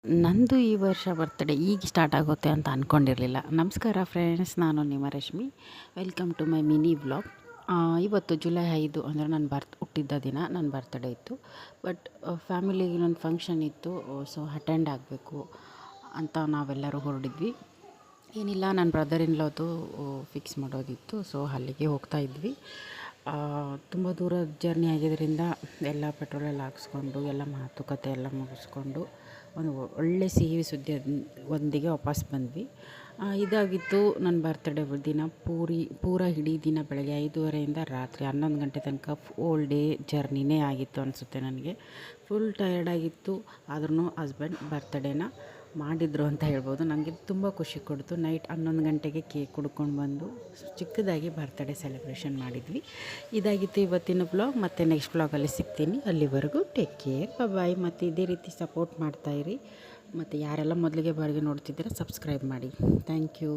ನಂದು ಈ ವರ್ಷ ಬರ್ತ್ಡೇ ಈಗ ಸ್ಟಾರ್ಟ್ ಆಗುತ್ತೆ ಅಂತ ಅಂದ್ಕೊಂಡಿರಲಿಲ್ಲ. ನಮಸ್ಕಾರ ಫ್ರೆಂಡ್ಸ್, ನಾನು ನಿಮ್ಮ Rashmi. Welcome to my mini vlog. ಇವತ್ತು ಜುಲೈ 5 ಅಂದರೆ ನನ್ನ ಹುಟ್ಟಿದ್ದ ದಿನ, ನನ್ನ ಬರ್ತ್ಡೇ ಇತ್ತು. ಬಟ್ ಫ್ಯಾಮಿಲಿಗೆ ಇನ್ನೊಂದು ಫಂಕ್ಷನ್ ಇತ್ತು, ಸೊ ಅಟೆಂಡ್ ಆಗಬೇಕು ಅಂತ ನಾವೆಲ್ಲರೂ ಹೊರಡಿದ್ವಿ. ಏನಿಲ್ಲ, ನನ್ನ ಬ್ರದರ್ ಇನ್ ಲಾದು ಫಿಕ್ಸ್ ಮಾಡೋದಿತ್ತು, ಸೊ ಅಲ್ಲಿಗೆ ಹೋಗ್ತಾ ಇದ್ವಿ. ತುಂಬ ದೂರ ಜರ್ನಿ ಆಗಿದ್ದರಿಂದ ಎಲ್ಲ ಪೆಟ್ರೋಲೆಲ್ಲ ಹಾಕ್ಸ್ಕೊಂಡು ಎಲ್ಲ ಮಾತುಕತೆ ಎಲ್ಲ ಮುಗಿಸ್ಕೊಂಡು ಒಂದು ಒಳ್ಳೆ ಸಿಹಿ ಸುದ್ದಿ ಒಂದಿಗೆ ವಾಪಸ್ ಬಂದ್ವಿ. ಇದಾಗಿತ್ತು ನನ್ನ ಬರ್ತ್ಡೇ ದಿನ. ಪೂರ ಇಡೀ ದಿನ ಬೆಳಗ್ಗೆ 5:30ಇಂದ ರಾತ್ರಿ 11 ಗಂಟೆ ತನಕ ಓಲ್ ಡೇ ಜರ್ನಿನೇ ಆಗಿತ್ತು ಅನಿಸುತ್ತೆ ನನಗೆ. ಫುಲ್ ಟಯರ್ಡಾಗಿತ್ತು. ಆದ್ರೂ ಹಸ್ಬೆಂಡ್ ಬರ್ತ್ಡೇನ ಮಾಡಿದರು ಅಂತ ಹೇಳ್ಬೋದು. ನನಗೆ ತುಂಬ ಖುಷಿ ಕೊಡ್ತು. ನೈಟ್ 11 ಗಂಟೆಗೆ ಕೇಕ್ ಕುಡ್ಕೊಂಡು ಬಂದು ಚಿಕ್ಕದಾಗಿ ಬರ್ತ್ಡೇ ಸೆಲೆಬ್ರೇಷನ್ ಮಾಡಿದ್ವಿ. ಇದಾಗಿತ್ತು ಇವತ್ತಿನ ಬ್ಲಾಗ್. ಮತ್ತು ನೆಕ್ಸ್ಟ್ ಬ್ಲಾಗಲ್ಲಿ ಸಿಗ್ತೀನಿ. ಅಲ್ಲಿವರೆಗೂ ಟೇಕ್ ಕೇರ್, ಬಾಯ್. ಮತ್ತು ಇದೇ ರೀತಿ ಸಪೋರ್ಟ್ ಮಾಡ್ತಾಯಿರಿ. ಮತ್ತು ಯಾರೆಲ್ಲ ಮೊದಲಿಗೆ ಬಾರಿಗೆ ನೋಡ್ತಿದ್ದೀರಾ, ಸಬ್ಸ್ಕ್ರೈಬ್ ಮಾಡಿ. Thank you.